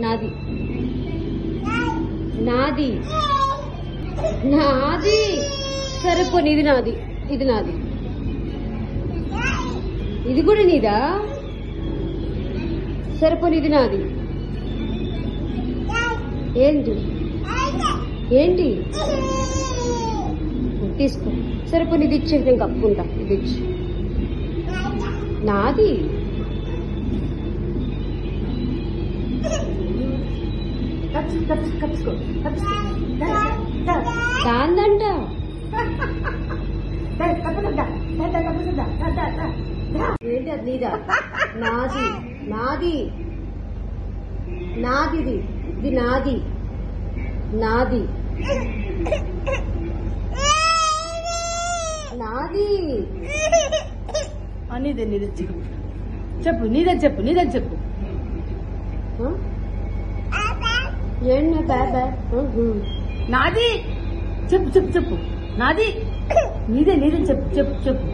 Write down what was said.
నాది నాది నాది సరే పోనీ ఇది నాది ఇది నాది ఇది కూడా నీదా సరే పోనీ ఇది నాది ఏంటి ఏంటి తీసుకో సరే పోనీ ఇది ఇచ్చే నేను కప్పుకుంటా ఇది ఇచ్చి నాది దాందంట ఏంటి అది నీదా నాది నాది నాది ఇది నాది నాది నాది నీదే నీదే చెప్పు నీదే చెప్పు నీదే చెప్పు ఏంటి బాబా నాది చెప్పు చెప్పు చెప్పు నాది నీదే నీదే చెప్పు చెప్పు చెప్పు